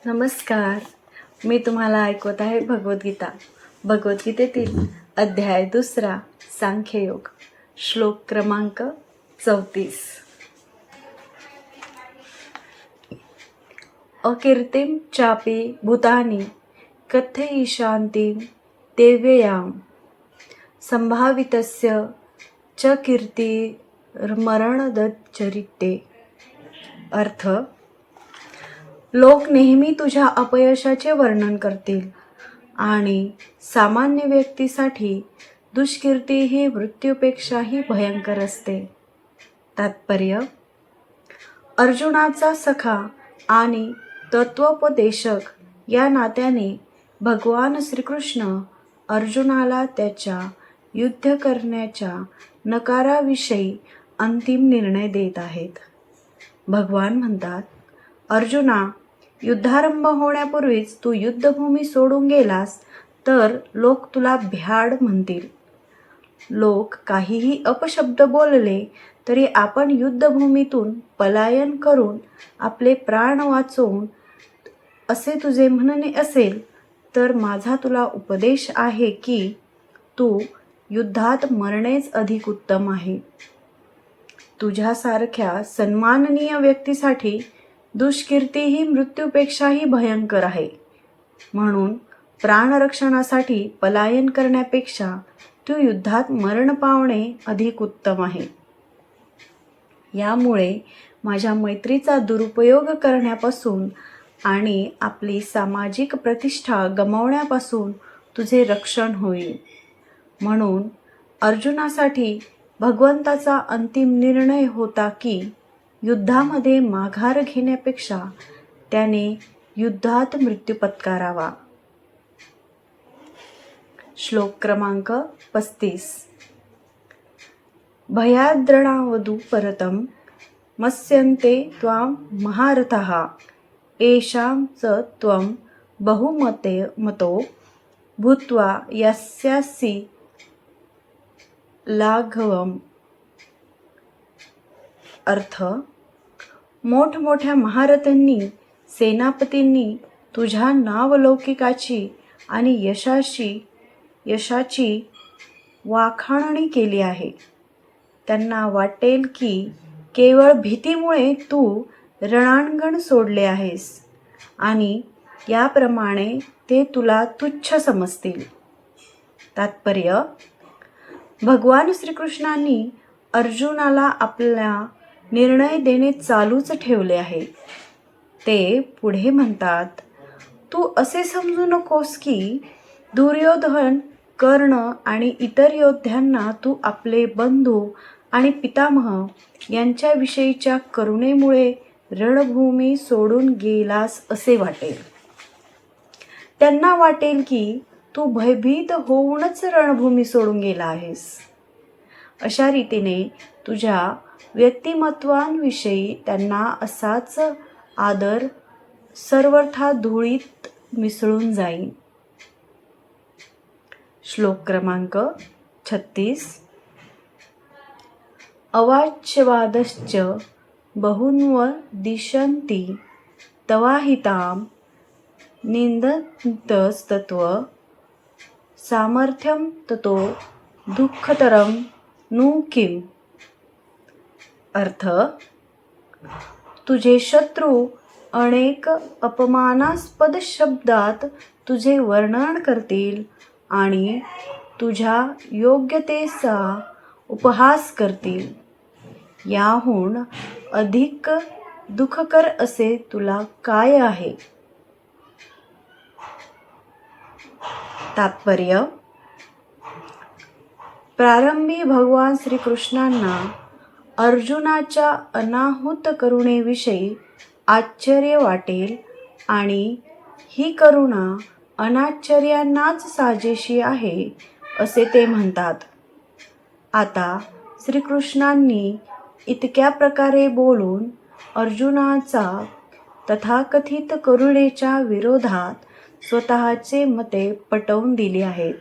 नमस्कार. मी तुम्हाला ऐकवत आहे भगवद्गीता. भगवद्गीतेतील अध्याय 2 सांख्ययोग, श्लोक क्रमांक 34. अकीर्तिं चापि भूतानि कथयिष्यन्ति देव्यां संभावितस्य च कीर्तिर्मरणदच्चरिते. अर्थ: लोक नेहमी तुझ्या अपयशाचे वर्णन करतील आणि सामान्य व्यक्तीसाठी दुष्कीर्ती ही मृत्यूपेक्षाही भयंकर असते. तात्पर्य: अर्जुनाचा सखा आणि तत्वोपदेशक या नात्याने भगवान श्रीकृष्ण अर्जुनाला त्याच्या युद्ध करण्याच्या नकाराविषयी अंतिम निर्णय देत आहेत. भगवान म्हणतात, अर्जुना, युद्धारंभ होण्यापूर्वीच तू युद्धभूमी सोडून गेलास तर लोक तुला भ्याड म्हणतील. लोक काहीही अपशब्द बोलले तरी आपण युद्धभूमीतून पलायन करून आपले प्राण वाचवून असे तुझे म्हणणे असेल तर माझा तुला उपदेश आहे की तू युद्धात मरणेच अधिक उत्तम आहे. तुझ्यासारख्या सन्माननीय व्यक्तीसाठी दुष्कीर्ती ही मृत्यूपेक्षाही भयंकर आहे. म्हणून प्राणरक्षणासाठी पलायन करण्यापेक्षा तू युद्धात मरण पावणे अधिक उत्तम आहे. यामुळे माझ्या मैत्रीचा दुरुपयोग करण्यापासून आणि आपली सामाजिक प्रतिष्ठा गमावण्यापासून तुझे रक्षण होईल. म्हणून अर्जुनासाठी भगवंताचा अंतिम निर्णय होता की युद्धामध्ये माघार घेण्यापेक्षा त्याने युद्धात मृत्यू पत्करावा. श्लोक क्रमांक 35. भयाद्रणावधू परतं मत्स्यन्ते त्वां महारथः येषां च त्वं बहुमतो भूत्वा यास्यसि लाघवम्. अर्थ: मोठमोठ्या महारथांनी, सेनापतींनी तुझ्या नावलौकिकाची आणि यशाची वाखाणणी केली आहे. त्यांना वाटेल की केवळ भीतीमुळे तू रणांगण सोडले आहेस आणि याप्रमाणे ते तुला तुच्छ समजतील. तात्पर्य: भगवान श्रीकृष्णांनी अर्जुनाला आपला निर्णय देणे चालूच ठेवले आहे. ते पुढे म्हणतात, तू असे समजू नकोस की दुर्योधन, कर्ण आणि इतर योद्ध्यांना तू आपले बंधू आणि पितामह यांच्याविषयीच्या करुणेमुळे रणभूमी सोडून गेलास असे वाटेल. त्यांना वाटेल की तू भयभीत होऊनच रणभूमी सोडून गेला आहेस. अशा रीतीने तुझ्या व्यक्तिमत्वांविषयी त्यांना असाच आदर सर्वथा धुळीत मिसळून जाईल. श्लोक क्रमांक 36. अवाच्यवादश्च बहून्वदिष्यन्ति तवाहितां निन्दन्तस्तव सामर्थ्यं ततो दुःखतरं नु किम्. अर्थ: तुझे शत्रू अनेक अपमानास्पद शब्दात तुझे वर्णन करतील आणि तुझ्या योग्यतेचा उपहास करतील. याहून अधिक दुःखकर असे तुला काय आहे. तात्पर्य: प्रारंभी भगवान श्रीकृष्णांना अर्जुनाच्या अनाहूत करुणेविषयी आश्चर्य वाटेल आणि ही करुणा अनाश्चर्यांनाच साजेशी आहे असे ते म्हणतात. आता श्रीकृष्णांनी इतक्या प्रकारे बोलून अर्जुनाचा तथाकथित करुणेच्या विरोधात स्वतःचे मते पटवून दिली आहेत.